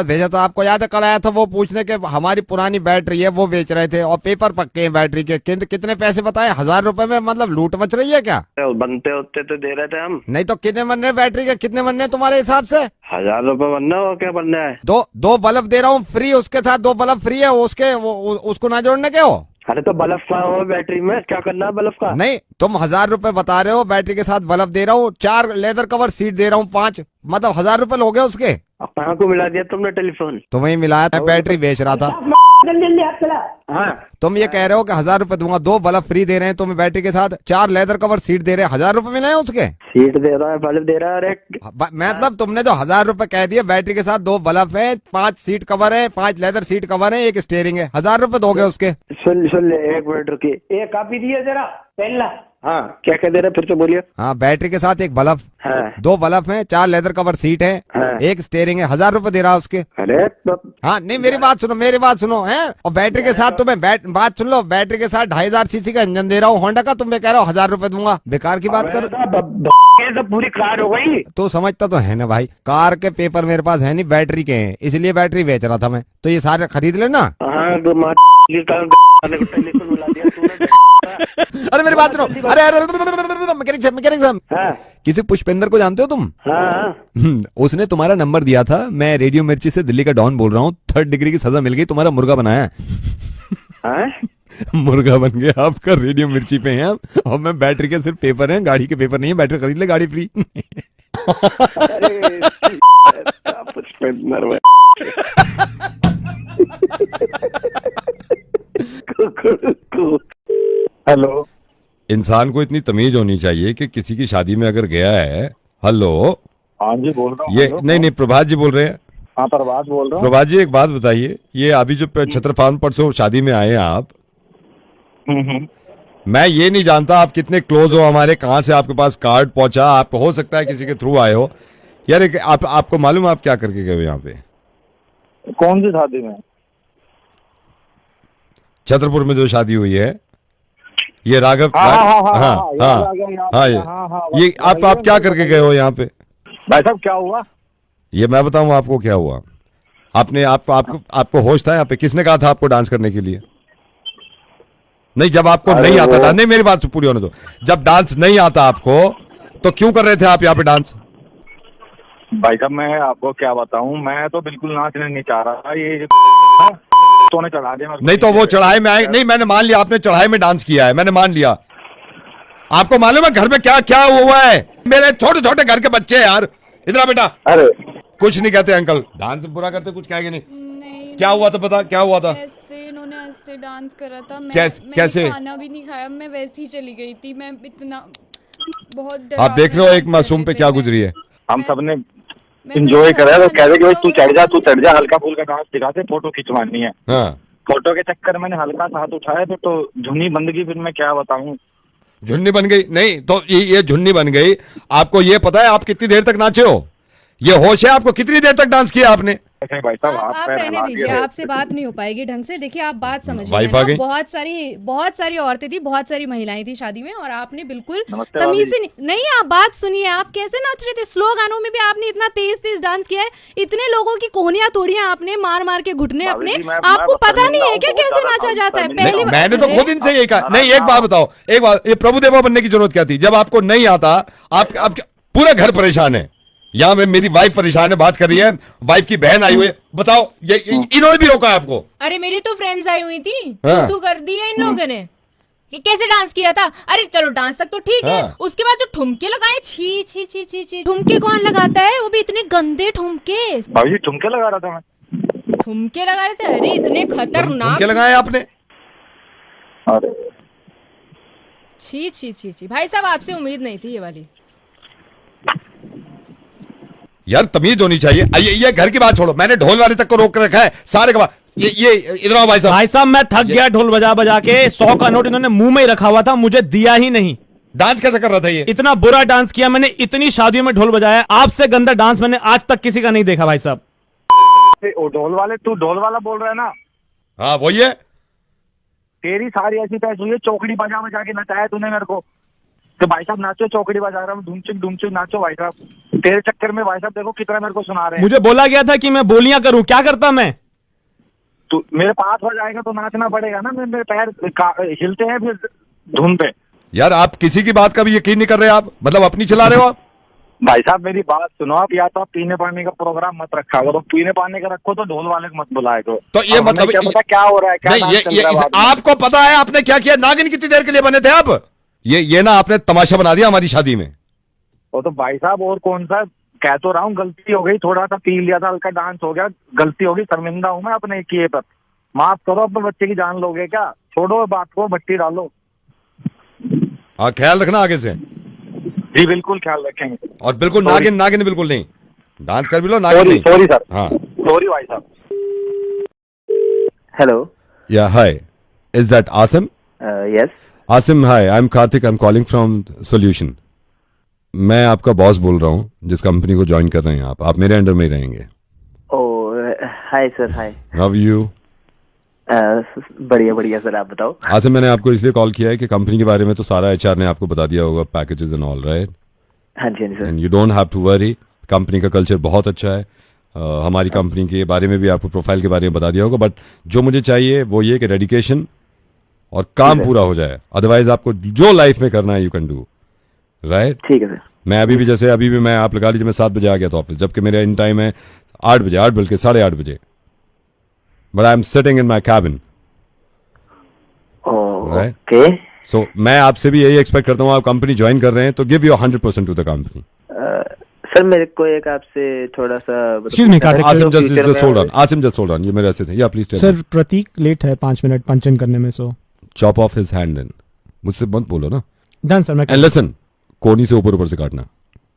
भेजा था, आपको याद है? कल आया था वो पूछने के हमारी पुरानी बैटरी है वो बेच रहे थे, और पेपर पक्के हैं बैटरी के। कितने पैसे बताए? 1000 रुपए में मतलब लूट मच रही है क्या? बनते होते तो दे रहे थे हम। नहीं तो कितने बनने बैटरी के, कितने बनने तुम्हारे हिसाब से? 1000 रुपए बनना हो, क्या बनना है? दो बल्ब दे रहा हूँ फ्री, उसके साथ 2 बल्ब फ्री है, उसको ना जोड़ने के हो। अरे तो बल्ब का हो बैटरी में, क्या करना है बल्ब का? नहीं, तुम 1000 रुपए बता रहे हो, बैटरी के साथ बल्ब दे रहा हूँ, 4 लेदर कवर सीट दे रहा हूँ, 5, मतलब 1000 रुपए लोगे उसके। अब कहाँ को मिला दिया तुमने टेलीफोन? तुम्हें मिलाया था, बैटरी बेच रहा था। जल्दी हाथ चला। हाँ तुम ये कह रहे हो कि 1000 रुपए दूंगा, 2 बल्ब फ्री दे रहे हैं तुम्हें बैटरी के साथ, 4 लेदर कवर सीट दे रहे हैं, 1000 रुपए मिले हैं उसके। सीट दे रहा है, बल्ब दे रहा है। अरे मतलब तुमने जो 1000 रुपए कह दिए, बैटरी के साथ 2 बल्ब है, 5 सीट कवर है, 5 लेदर सीट कवर है, 1 स्टीयरिंग है, 1000 रुपए दोगे उसके। सुन ले, 1 मिनट रुकी, एक कापी दिए जरा पेन ला। हाँ क्या कह दे रहे, फिर से बोलिए। हाँ, बैटरी के साथ 1 बल्ब, हाँ 2 बल्ब है, 4 लेदर कवर सीट है, हाँ 1 स्टीयरिंग है, 1000 रुपए दे रहा उसके। अरे हाँ नहीं, मेरी बात सुनो है। और बैटरी के साथ तुम्हें बात सुन लो, बैटरी के साथ 2500 सीसी का इंजन दे रहा हूँ होंडा का, तुम्हें कह रहा हूँ 1000 रुपए दूंगा। बेकार की बात करो, तो पूरी कार हो गई। तो समझता तो है ना भाई, कार के पेपर मेरे पास है नहीं, बैटरी के हैं, इसलिए बैटरी बेच रहा था मैं, तो ये सारे खरीद लेना। अरे मेरी बात सुनो, अरे मैकेनिक साहब, किसी पुष्पेंद्र को जानते हो तुम? उसने तुम्हारा नंबर दिया था, मैं रेडियो मिर्ची से दिल्ली का डॉन बोल रहा हूँ, 3rd डिग्री की सजा मिल गई, तुम्हारा मुर्गा बनाया। मुर्गा बन गया आपका, रेडियो मिर्ची पे हैं आप, और मैं बैटरी के सिर्फ पेपर हैं, गाड़ी के पेपर नहीं है, बैटरी खरीद ले, गाड़ी फ्री। हेलो, इंसान को इतनी तमीज होनी चाहिए कि किसी की शादी में अगर गया है। हेलो, हाँ जी बोल रहा हूँ। ये नहीं प्रभात जी बोल रहे हैं। हाँ प्रभात बोल रहा हूँ। प्रभात जी एक बात बताइए, ये अभी जो छत्रफान परसों शादी में आए हैं आप, मैं ये नहीं जानता आप कितने क्लोज हो हमारे, कहाँ से आपके पास कार्ड पहुंचा, आप हो सकता है किसी के थ्रू आए हो यार। आपको मालूम है आप क्या करके गए हो यहाँ पे? कौन सी शादी में? छतरपुर में जो शादी हुई है, ये राघव। ये आप क्या करके गए हो यहाँ पे? भाई साहब क्या हुआ? ये मैं बताऊं आपको क्या हुआ। आपको होश था यहाँ पे? किसने कहा था आपको डांस करने के लिए? नहीं, जब आपको नहीं आता डांस, नहीं मेरी बात पूरी होने दो, जब डांस नहीं आता आपको तो क्यों कर रहे थे आप यहाँ पे डांस? भाई साहब मैं आपको क्या बताऊं, मैं तो बिल्कुल नाचने नहीं चाह रहा था, ये तो ने चढ़ा दिया। नहीं तो वो चढ़ाई में आए नहीं, मैंने मान लिया आपने चढ़ाई में डांस किया है, मैंने मान लिया। आपको मालूम है घर में क्या क्या हुआ है? मेरे छोटे छोटे घर के बच्चे यार, इधर बेटा। अरे कुछ नहीं कहते अंकल, डांस बुरा करते, कुछ कहेंगे नहीं। क्या हुआ था बता, क्या हुआ था? इन्होंने ऐसे डांस करा था, कैसे? खाना भी नहीं खाया, मैं वैसे ही चली गई थी, मैं इतना बहुत आप देख रहे हो एक मासूम पे क्या गुजरी है। हम सबने इंजॉय करा, तो कह रहे कि तू चढ़ जा, हल्का फुल्का डांस दिखाते, फोटो खिंचवानी है। हाँ। फोटो के चक्कर मैंने हल्का सा हाथ उठाया तो झुन्नी बन गई, फिर मैं क्या बताऊं। झुन्नी बन गई? नहीं तो ये झुन्नी बन गई। आपको ये पता है आप कितनी देर तक नाचे हो? ये होश है आपको? कितनी देर तक डांस किया आपने? भाई साहब आप रहने दीजिए, आपसे बात नहीं हो पाएगी ढंग से। देखिए आप बात समझिए, वाइफ आ गई। बहुत सारी औरतें थी, बहुत सारी महिलाएं थी शादी में, और आपने बिल्कुल तमीज से नहीं। आप बात सुनिए, आप कैसे नाच रहे थे? स्लो गानों में भी आपने इतना तेज तेज डांस किया है, इतने लोगों की कोहनियां तोड़ियां आपने, मार मार के घुटने अपने। आपको पता नहीं है क्या कैसे नाचा जाता है? पहले मैंने तो खुद इनसे यही कहा। नहीं एक बात बताओ, एक बात, ये प्रभुदेवा बनने की जरूरत क्या थी जब आपको नहीं आता? आप पूरा घर परेशान है यहाँ में, मेरी वाइफ परेशान है, बात कर रही है, वाइफ की बहन आई हुई है, बताओ ये इन्होंने भी रोका है आपको? अरे मेरी तो फ्रेंड्स आई हुई थी, हाँ। तू कर दी है इन लोगों ने कि कैसे डांस किया था। अरे चलो डांस तक तो ठीक है, हाँ। उसके बाद जो ठुमके लगाए, छी छी छी छी छी। ठुमके कौन लगाता है, वो भी इतने गंदे ठुमके। भाई जी ठुमके लगा रहा था मैं। ठुमके लगा रहे थे? अरे इतने खतरनाक ठुमके लगाए आपने? अरे छी छी छी छी। भाई साहब आपसे उम्मीद नहीं थी ये वाली। यार तमीज होनी चाहिए। ये घर की बात छोड़ो, मैंने ढोल वाले तक को रोक रखा है सारे का। ये इधर आओ भाई साहब। भाई साहब मैं थक गया ढोल बजा बजा के। 100 का नोट इन्होंने मुंह में ही रखा हुआ था, मुझे दिया ही नहीं। डांस कैसे कर रहा था ये? इतना बुरा डांस किया मैंने, इतनी शादियों में ढोल बजाया, आपसे गंदा डांस मैंने आज तक किसी का नहीं देखा भाई साहब। ढोल वाले, तू ढोल वाला बोल रहा है ना? हाँ वही है। तेरी सारी ऐसी पैस हुई है, चौकड़ी बजा बजा के नचाया तूने मेरे को। तो भाई साहब नाचो, चौकड़ी बजा रहा हूँ, धूमचुक नाचो भाई साहब। तेरे चक्कर में भाई साहब देखो कितना मेरे को सुना रहे हैं। मुझे बोला गया था कि मैं बोलियां करूं, क्या करता मैं? तू मेरे पास हो जाएगा तो नाचना पड़ेगा ना, मेरे पैर हिलते हैं फिर धुन पे। यार आप किसी की बात का भी यकीन नहीं कर रहे, आप मतलब अपनी चला रहे हो आप। भाई साहब मेरी बात सुनो आप, या तो आप पीने पानी का प्रोग्राम मत रखा करो, पीने पानी का रखो तो ढोल वाले को मत बुलाए करो। तो ये मतलब क्या पता क्या हो रहा है, क्या नहीं, ये आपको पता है आपने क्या किया? नागिन कितनी देर के लिए बने थे आप? ये ना आपने तमाशा बना दिया हमारी शादी में। वो तो भाई साहब और कौन सा, कह तो रहा हूँ गलती हो गई, थोड़ा सा पी लिया था, हल्का डांस हो गया, गलती होगी, शर्मिंदा हूँ मैं अपने किए पर। माफ करो, अपने बच्चे की जान लोगे क्या? छोड़ो बात को, भट्टी डालो। ख्याल रखना आगे से। जी बिल्कुल ख्याल रखेंगे। और बिल्कुल नागिन बिल्कुल नहीं, डांस कर भी लो, नागिन नहीं। Sorry sir. हाँ सॉरी भाई साहब। Hello. Yeah hi, is that Asim? Yes Asim, hi, I am Kartik, I am calling from solution. मैं आपका बॉस बोल रहा हूँ जिस कंपनी को ज्वाइन कर रहे हैं आप मेरे अंडर में ही रहेंगे। Oh hi sir, hi. How are you? बढ़िया सर, आप बताओ। आसिम मैंने आपको इसलिए कॉल किया है कि कंपनी के बारे में तो सारा एचआर ने आपको बता दिया होगा, पैकेजेस एंड ऑल, राइट? हाँ जी sir. And you don't have to worry, company का कल्चर बहुत अच्छा है। हमारी कंपनी के बारे में भी आपको प्रोफाइल के बारे में बता दिया होगा, बट जो मुझे चाहिए वो ये कि डेडिकेशन और काम पूरा हो जाए, अदरवाइज आपको जो लाइफ में करना है यू कैन डू, राइट? ठीक है सर। मैं अभी भी मैं आप लगा लीजिए मैं 7 बजे आ गया था ऑफिस, जबकि मेरा इन टाइम है 8 बजे, 8 बल्कि 8:30 बजे, but I am sitting in my cabin, right? Okay. So मैं आपसे भी यही एक्सपेक्ट करता हूँ, आप कंपनी ज्वाइन कर रहे हैं तो give your 100% to the company. Sir मेरे को एक आपसे थोड़ा सा आसिम जस्ट होल्ड ऑन, ये मेरे ऐसे थे। या please tell sir Pratik late है 5 मिनट पंच इन करने में, so chop off his hand then. मुझसे मत बोलो ना। Done sir. मैं एंड लिसन, कोनी से ऊपर से काटना,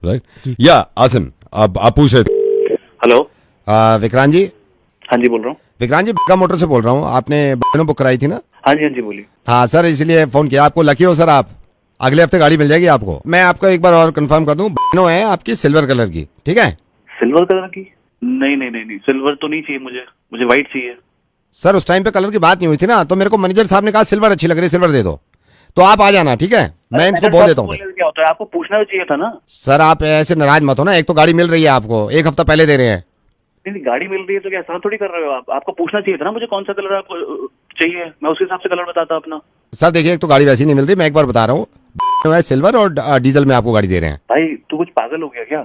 राइट? या आसिम, आप पूछ रहे थे। हेलो। विक्रांत जी। हाँ जी बोल रहा हूँ। विक्रांत जी का मोटर से बोल रहा हूँ, आपने बुक कराई थी ना? हाँ जी बोलिए। हाँ सर, इसलिए फोन किया आपको। लकी हो सर आप, अगले हफ्ते गाड़ी मिल जाएगी आपको। मैं आपको एक बार और कंफर्म कर दूं, बनो है आपकी सिल्वर कलर की, ठीक है? सिल्वर कलर की? नहीं, सिल्वर तो नहीं चाहिए मुझे व्हाइट चाहिए। सर उस टाइम पे कलर की बात नहीं हुई थी ना, तो मेरे को मैनेजर साहब ने कहा सिल्वर अच्छी लग रही है, सिल्वर दे दो, तो आप आ जाना, ठीक है? मैं इनको बोल देता हूँ। क्या होता है, आपको पूछना भी चाहिए था ना। सर आप ऐसे नाराज मत हो ना, एक तो गाड़ी मिल रही है आपको, एक हफ्ता पहले दे रहे हैं। नहीं, गाड़ी मिल रही है तो क्या ऐसा थोड़ी कर रहे हो आप? आपको पूछना चाहिए था ना मुझे कौन सा कलर आपको चाहिए, मैं उस हिसाब से कलर बताता अपना। सर देखिए, एक तो गाड़ी वैसी नहीं मिल रही, मैं एक बार बता रहा हूँ, सिल्वर और डीजल में आपको गाड़ी दे रहे हैं। भाई तू कुछ पागल हो गया क्या?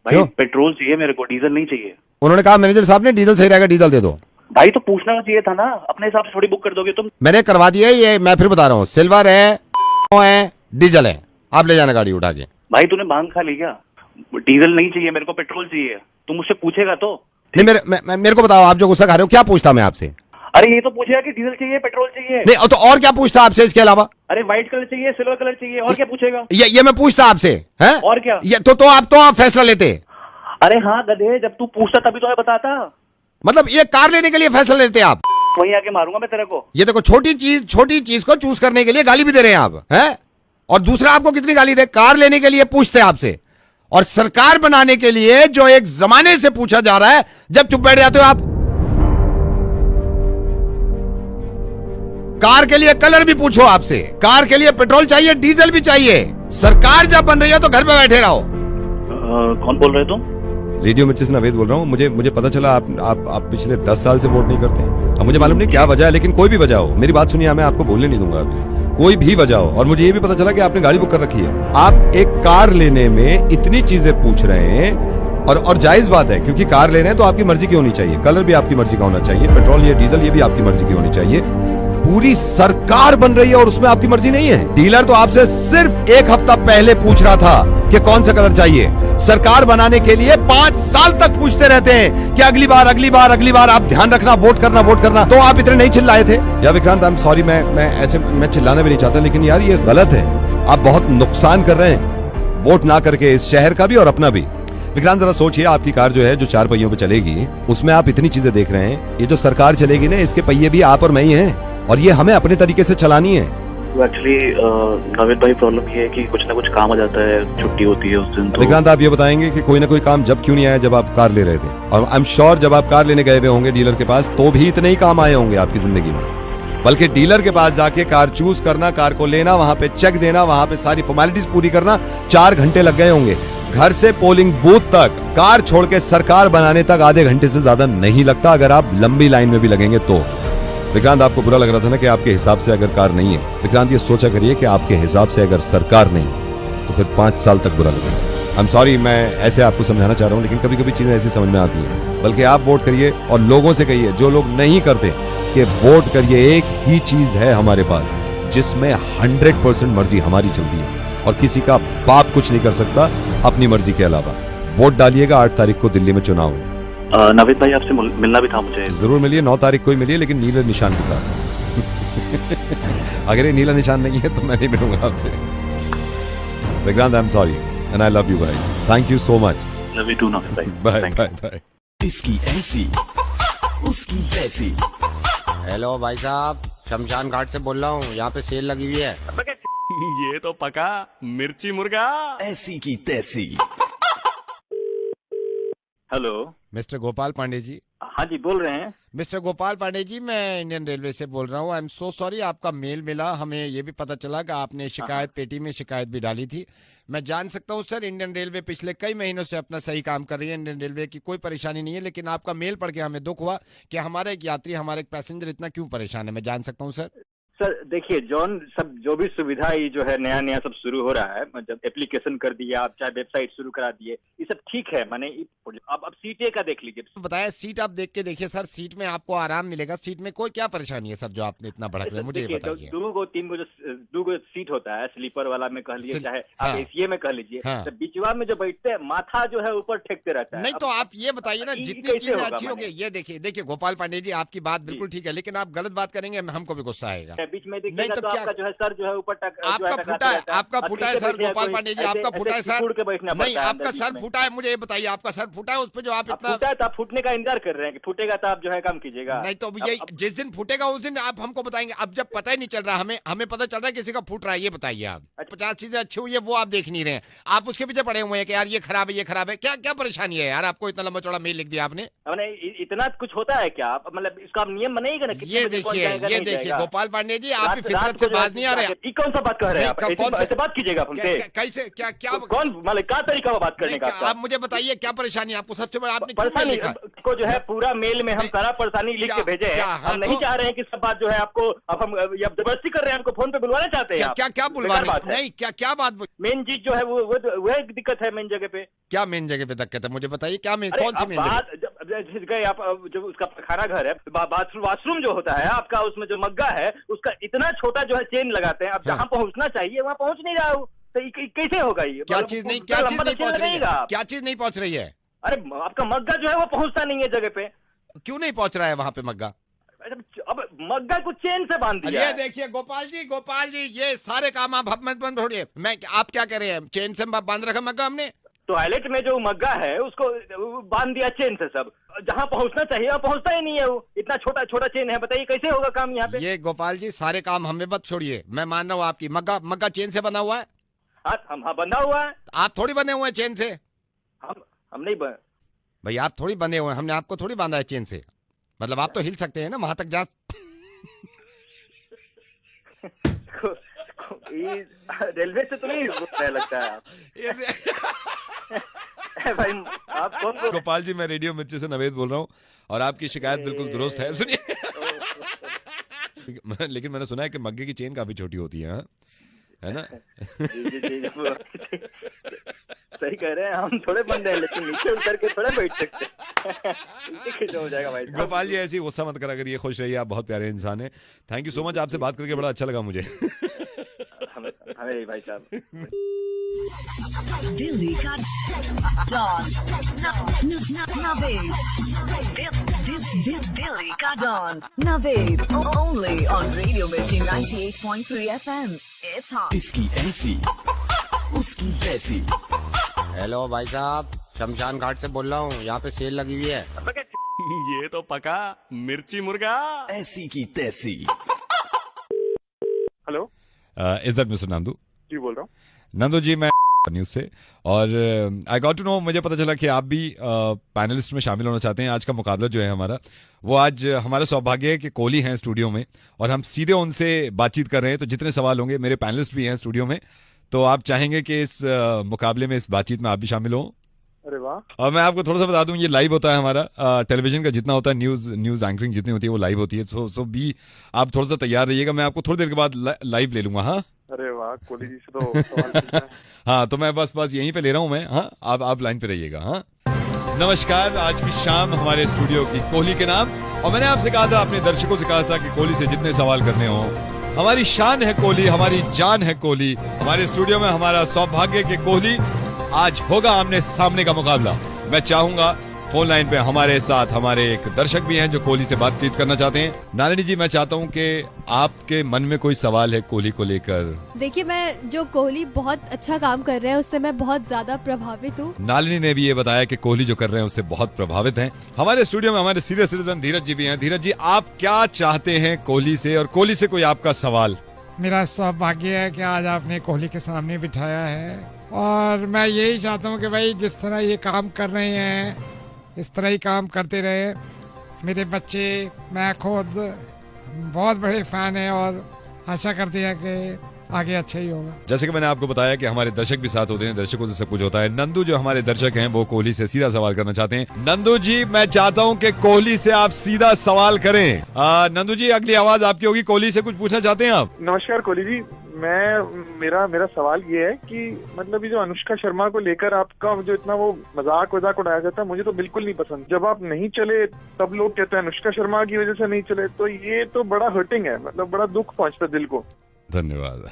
भाई पेट्रोल चाहिए मेरे को, डीजल नहीं चाहिए। उन्होंने कहा मैनेजर साहब ने डीजल सही रहेगा, डीजल दे दो। भाई तो पूछना चाहिए था ना, अपने हिसाब से थोड़ी बुक कर दोगे तुम। मैंने करवा दिया ये, मैं फिर बता रहा हूँ, सिल्वर है डीजल है, आप ले जाना गाड़ी उठा के। भाई तूने भांग खा ली क्या? डीजल नहीं चाहिए मेरे को, पेट्रोल चाहिए। तू मुझसे पूछेगा तो नहीं, मेरे को बताओ, आप जो गुस्सा खा रहे हो, क्या पूछता मैं आपसे? अरे ये तो पूछेगा कि डीजल चाहिए पेट्रोल चाहिए। नहीं तो और क्या पूछता आपसे इसके अलावा? अरे व्हाइट कलर चाहिए, सिल्वर कलर चाहिए, और क्या पूछेगा? ये मैं पूछता आपसे हैं? और क्या? ये तो आप फैसला लेते। अरे हाँ गधे, जब तू पूछता तभी तो मैं बताता। मतलब ये कार लेने के लिए फैसला लेते आप? वहीं आके मारूंगा मैं तेरे को। ये देखो, छोटी चीज को चूज करने के लिए गाली भी दे रहे हैं आप, हैं? और दूसरा आपको कितनी गाली दे, कार लेने के लिए पूछते हैं आपसे, और सरकार बनाने के लिए जो एक जमाने से पूछा जा रहा है, जब चुप बैठ जाते हो आप। कार के लिए कलर भी पूछो आपसे, कार के लिए पेट्रोल चाहिए, डीजल भी चाहिए। सरकार जब बन रही है तो घर पे बैठे रहो। कौन बोल रहे हो तुम? रेडियो मिर्ची से नवेद बोल रहा हूँ। मुझे पता चला आप पिछले 10 साल से वोट नहीं करते। अब मुझे मालूम नहीं क्या वजह है, लेकिन कोई भी वजह हो, मेरी बात सुनिए, मैं आपको बोलने नहीं दूंगा अभी, कोई भी वजह हो। और मुझे ये भी पता चला कि आपने गाड़ी बुक कर रखी है। आप एक कार लेने में इतनी चीजें पूछ रहे हैं, और जायज बात है, क्योंकि कार ले रहे हैं तो आपकी मर्जी की होनी चाहिए, कलर भी आपकी मर्जी का होना चाहिए, पेट्रोल या डीजल ये भी आपकी मर्जी की होनी चाहिए। पूरी सरकार बन रही है और उसमें आपकी मर्जी नहीं है। डीलर तो आपसे सिर्फ एक हफ्ता पहले पूछ रहा था कि कौन सा कलर चाहिए। सरकार बनाने के लिए 5 साल तक पूछते रहते हैं कि अगली बार आप ध्यान रखना, वोट करना। तो आप इतने नहीं चिल्लाए थे या विक्रांत? आई एम सॉरी, मैं चिल्लाना भी नहीं चाहता, लेकिन यार ये गलत है। आप बहुत नुकसान कर रहे हैं वोट ना करके, इस शहर का भी और अपना भी। विक्रांत जरा सोचिए, आपकी कार जो है, जो 4 पहियों पे चलेगी, उसमें आप इतनी चीजें देख रहे हैं। ये जो सरकार चलेगी ना, इसके पहिए भी आप और मैं ही हैं, और ये हमें अपने तरीके से चलानी है। एक्चुअली नवेद भाई, प्रॉब्लम ये है कि कुछ ना कुछ काम आ जाता है, छुट्टी होती है उस दिन। तो विक्रांत आप ये बताएंगे कि कोई ना कोई काम जब क्यों नहीं आया जब आप कार ले रहे थे? और आई एम श्योर जब आप कार लेने गए हुए होंगे डीलर के पास, तो भी इतने ही काम आए होंगे आपकी जिंदगी में। बल्कि डीलर के पास जाके कार चूज करना, कार को लेना, वहां पे चेक देना, वहां पे सारी फॉर्मेलिटीज पूरी करना, 4 घंटे लग गए होंगे। घर से पोलिंग बूथ तक, कार छोड़ के सरकार बनाने तक आधे घंटे से ज्यादा नहीं लगता, अगर आप लंबी लाइन में भी लगेंगे तो। विक्रांत आपको बुरा लग रहा था ना कि आपके हिसाब से अगर कार नहीं है। विक्रांत ये सोचा करिए कि आपके हिसाब से अगर सरकार नहीं तो फिर 5 साल तक बुरा लगेगा। आई एम सॉरी, मैं ऐसे आपको समझाना चाह रहा हूँ, लेकिन कभी कभी चीजें ऐसी समझ में आती हैं। बल्कि आप वोट करिए और लोगों से कहिए, जो लोग नहीं करते, कि वोट करिए। एक ही चीज है हमारे पास जिसमें 100% मर्जी हमारी चलती है, और किसी का बाप कुछ नहीं कर सकता अपनी मर्जी के अलावा। वोट डालिएगा, 8 तारीख को दिल्ली में चुनाव है। नवेद भाई आपसे मिलना भी था मुझे। जरूर मिलिए, 9 तारीख को ही मिलिए, लेकिन नीले निशान के साथ। अगर ये नीला निशान नहीं है तो मैं नहीं मिलूंगा आपसे। Vikrant, I am sorry and I love you भाई। Thank you so much. Love you too Naved भाई। Bye bye bye. इसकी ऐसी उसकी वैसी। हेलो भाई साहब, शमशान घाट से बोल रहा हूँ, यहाँ पे सेल लगी हुई है। ये तो पका मिर्ची मुर्गा ऐसी की तैसी। Hello mister Gopal Pandey ji. हाँ जी, बोल रहे हैं। मिस्टर गोपाल पांडे जी, मैं इंडियन रेलवे से बोल रहा हूँ। आई एम सो सॉरी, आपका मेल मिला, हमें ये भी पता चला कि आपने शिकायत पेटी में शिकायत भी डाली थी। मैं जान सकता हूँ सर, इंडियन रेलवे पिछले कई महीनों से अपना सही काम कर रही है, इंडियन रेलवे की कोई परेशानी नहीं है, लेकिन आपका मेल पढ़ के हमें दुख हुआ कि हमारा एक यात्री, हमारा एक पैसेंजर इतना क्यों परेशान है। मैं जान सकता हूँ सर? सर देखिए, जो भी सुविधा ये जो है नया सब शुरू हो रहा है, मतलब एप्लीकेशन कर दिया, आप चाहे वेबसाइट शुरू करा दिए, ये सब ठीक है। माने अब सीटें का देख लीजिए। बताया, सीट आप देख के देखिए सर, सीट में आपको आराम मिलेगा। सीट में कोई क्या परेशानी है सर जो आपने इतना भड़क रहे हैं, मुझे ये बताइए। 2 सीट होता है, स्लीपर वाला में कह लीजिए, चाहे आप एसीए में कह लीजिए, तो बीचवा में जो बैठते हैं, माथा जो है ऊपर ठेकते रहता है। नहीं तो आप ये बताइए ना, जितनी चीजें अच्छी होगी। ये देखिए गोपाल पांडे जी, आपकी बात बिल्कुल ठीक है, लेकिन आप गलत बात करेंगे हमको भी गुस्सा आएगा। बीच में देखिएगा तो आपका जो है सर जो है ऊपर आपका फूटा है सर गोपाल पांडे जी, आपका फूटा है सर। नहीं, आपका सर फूटा है, मुझे ये बताइए, आपका सर फूटा है उस पे जो आप इतना फूटा है तो आप फूटने का इंतजार कर रहे हैं कि फूटेगा तो आप जो है काम कीजिएगा। नहीं तो ये जिस दिन फूटेगा उस दिन आप हमको बताएंगे। अब जब पता ही नहीं चल रहा हमें पता चल रहा है किसी का फूट रहा है, ये बताइए आप। 50 चीजें अच्छी हुई है वो आप देख नहीं रहे हैं, आप उसके पीछे पड़े हुए हैं कि यार ये खराब है ये खराब है। क्या क्या परेशानी है यार आपको? इतना लंबा चौड़ा मेल लिख दिया आपने। इतना कुछ होता है क्या? मतलब इसका आप नियम बनाइएगा ना। ये देखिए गोपाल पांडे जी, आप फितरत से बाज नहीं आ रहे। कौन सा बात कर रहे हैं आप? ऐसे बात कीजिएगा हमसे कैसे? क्या क्या कौन मतलब क्या तरीका बात करने का? आप मुझे बताइए क्या परेशानी है आपको? सबसे बड़ा आपने परेशानी को जो है पूरा मेल में हम सारा परेशानी लिख के भेजे हैं। हम नहीं चाह रहे हैं कि सब बात जो है आपको अब हम जबरदस्ती कर रहे हैं, हमको फोन पे बुलवाना चाहते हैं। क्या क्या बुलवाना? नहीं क्या बात? मेन चीज जो है वो एक दिक्कत है मेन जगह पे। क्या मेन जगह पे दिक्कत है मुझे बताइए? क्या मेन कौन सी मेन जगह गए आप? जो उसका खाना घर है, वॉशरूम जो होता है आपका, उसमें जो मग्गा है उसका इतना छोटा जो है चेन लगाते हैं। अब जहाँ पहुँचना चाहिए वहाँ पहुँच नहीं रहा हूँ, तो कैसे होगा ये? क्या चीज नहीं पहुँच रही है? क्या चीज नहीं पहुँच रही है? अरे आपका मग्गा जो है वो पहुँचता नहीं है जगह पे। क्यों नहीं पहुँच रहा है वहाँ पे मग्गा? अब मग्गा को चेन से बांध दिया। ये देखिए गोपाल जी ये सारे काम आप बंद छोड़िए। आप क्या कह रहे हैं? चेन से बांध रखा मग्गा हमने? टॉयलेट में जो मग्गा है उसको बांध दिया चेन से। सब जहाँ पहुँचना चाहिए वहाँ पहुँचता ही नहीं है, वो इतना छोटा चेन है। बताइए कैसे होगा काम यहाँ पे? ये गोपाल जी सारे काम हमें मत छोड़िए, मैं मान रहा हूँ आपकी। मग्गा चेन से बना हुआ है? हाँ बंधा हुआ है। आप थोड़ी बने हुए हैं चेन से। हम नहीं भाई आप थोड़ी बंधे हुए हैं, हमने आपको थोड़ी बांधा है चेन से। मतलब आप तो हिल सकते हैं ना वहां तक जा। रेलवे से तो नहीं लगता है भाई। आप कौन? गोपाल जी मैं रेडियो मिर्ची से नवेद बोल रहा हूँ और आपकी शिकायत बिल्कुल दुरुस्त है। सुनिए लेकिन मैंने सुना है कि मग्गे की चेन काफी छोटी होती है ना? सही कह रहे हैं, हम थोड़े बंदे हैं लेकिन नीचे उतर के थोड़े बैठ सकते हो जाएगा भाई। गोपाल जी ऐसी गुस्सा मत करा करिए, खुश रहिए, आप बहुत प्यारे इंसान हैं। थैंक यू सो मच, आपसे बात करके बड़ा अच्छा लगा मुझे। हमें भाई साहब। दिल्ली का डॉन नवेद, दिल्ली का don Naved, only on radio Mirchi 98.3 FM। It's hot. इसकी ऐसी उसकी तैसी। हेलो भाई साहब, शमशान घाट से बोल रहा हूँ, यहाँ पे सेल लगी हुई है। ये तो पका मिर्ची मुर्गा ऐसी की तैसी। Hello, is that mister Nandu? जी बोल रहा हूँ। नंदू जी मैं न्यूज से, और आई गॉट टू नो, मुझे पता चला कि आप भी पैनलिस्ट में शामिल होना चाहते हैं। आज का मुकाबला जो है हमारा, वो आज हमारा सौभाग्य है कि कोहली हैं स्टूडियो में और हम सीधे उनसे बातचीत कर रहे हैं। तो जितने सवाल होंगे, मेरे पैनलिस्ट भी हैं स्टूडियो में, तो आप चाहेंगे कि इस मुकाबले में, इस बातचीत में आप भी शामिल हों। अरे वाह। और मैं आपको थोड़ा सा बता दूं, ये लाइव होता है हमारा, टेलीविजन का जितना होता है, न्यूज एंकरिंग जितनी होती है वो लाइव होती है। सो भी आप थोड़ा सा तैयार रहिएगा, मैं आपको थोड़ी देर के बाद लाइव ले लूंगा। हाँ अरे वाह, कोहली जी से तो सवाल पूछना है। हाँ तो मैं बस यहीं पे ले रहा हूँ मैं। हाँ आप लाइन पे रहिएगा। हाँ नमस्कार, आज की शाम हमारे स्टूडियो की कोहली के नाम, और मैंने आपसे कहा था, अपने दर्शकों से कहा था कि कोहली से जितने सवाल करने हो, हमारी शान है कोहली, हमारी जान है कोहली। हमारे स्टूडियो में हमारा सौभाग्य के कोहली, आज होगा आमने सामने का मुकाबला। मैं चाहूंगा फोन लाइन पे हमारे साथ हमारे एक दर्शक भी हैं जो कोहली से बातचीत करना चाहते हैं। नालिनी जी, मैं चाहता हूं कि आपके मन में कोई सवाल है कोहली को लेकर। देखिए, मैं जो कोहली बहुत अच्छा काम कर रहे हैं उससे मैं बहुत ज्यादा प्रभावित हूँ। नालिनी ने भी ये बताया कि कोहली जो कर रहे हैं उससे बहुत प्रभावित हैं। हमारे स्टूडियो में हमारे सीनियर सिटीजन धीरज जी भी हैं। धीरज जी, आप क्या चाहते हैं कोहली से, और कोहली से कोई आपका सवाल? मेरा सौभाग्य है कि आज आपने कोहली के सामने बिठाया है, और मैं यही चाहता हूँ कि भाई जिस तरह ये काम कर रहे हैं इस तरह ही काम करते रहे। मेरे बच्चे, मैं खुद बहुत बड़े फैन हैं और आशा करते हैं कि आगे अच्छा ही होगा। जैसे कि मैंने आपको बताया कि हमारे दर्शक भी साथ होते हैं, दर्शकों से सब कुछ होता है। नंदू जो हमारे दर्शक हैं वो कोहली से सीधा सवाल करना चाहते हैं। नंदू जी, मैं चाहता हूं कि कोहली से आप सीधा सवाल करें। नंदू जी, अगली आवाज आपकी होगी। कोहली से कुछ पूछना चाहते हैं आप? नमस्कार कोहली जी, मेरा सवाल ये है कि मतलब ये जो अनुष्का शर्मा को लेकर आपका जो इतना वो मजाक उड़ाया जाता है, मुझे तो बिल्कुल नहीं पसंद। जब आप नहीं चले तब लोग कहते हैं अनुष्का शर्मा की वजह से नहीं चले, तो ये तो बड़ा हर्टिंग है, मतलब बड़ा दुख पहुंचता दिल को। धन्यवाद,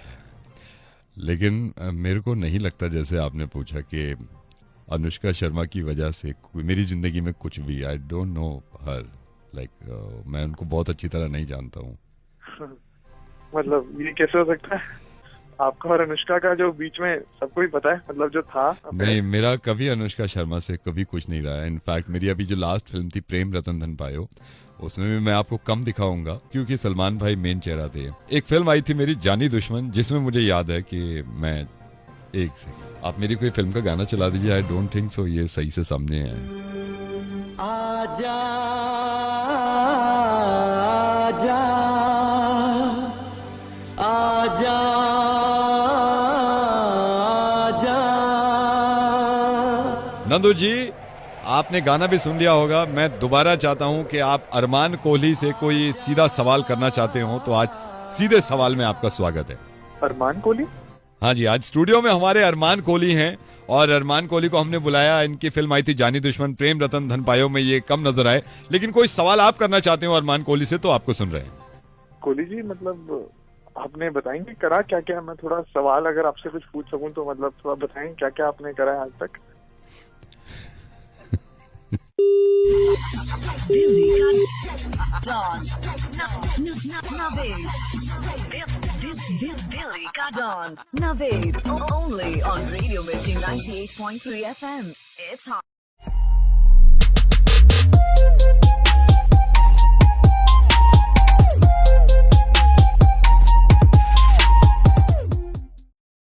लेकिन मेरे को नहीं लगता, जैसे आपने पूछा कि अनुष्का शर्मा की वजह से मेरी जिंदगी में कुछ भी, I don't know her, like मैं उनको बहुत अच्छी तरह नहीं जानता हूँ। मतलब ये कैसे हो सकता है? आपका और अनुष्का का जो बीच में सबको ही पता है, मतलब जो था। नहीं, मेरा कभी अनुष्का शर्मा से कभी कुछ नहीं रहा है। इनफैक्ट मेरी अभी जो लास्ट फिल्म थी प्रेम रतन धन पायो, उसमें भी मैं आपको कम दिखाऊंगा क्योंकि सलमान भाई मेन चेहरा थे। एक फिल्म आई थी मेरी जानी दुश्मन, जिसमें मुझे याद है कि मैं एक सेकंड, आप मेरी कोई फिल्म का गाना चला दीजिए। आई डोंट थिंक सो ये सही से सामने है। आजा आजा आजा आजा। नंदू जी, आपने गाना भी सुन लिया होगा। मैं दोबारा चाहता हूं कि आप अरमान कोहली से कोई सीधा सवाल करना चाहते हो तो आज सीधे सवाल में आपका स्वागत है। अरमान कोहली? हाँ जी, आज स्टूडियो में हमारे अरमान कोहली हैं और अरमान कोहली को हमने बुलाया। इनकी फिल्म आई थी जानी दुश्मन, प्रेम रतन धन पायो में ये कम नजर आए, लेकिन कोई सवाल आप करना चाहते हो अरमान कोहली से तो आपको सुन रहे हैं। कोहली जी, मतलब आपने बताएंगे करा क्या क्या? मैं थोड़ा सवाल अगर आपसे कुछ पूछ सकूं तो मतलब थोड़ा बताएं क्या क्या आपने करा है आज तक। दिल्ली का डॉन दिल्ली का don Naved only on radio Mirchi 98.3 FM। It's hot.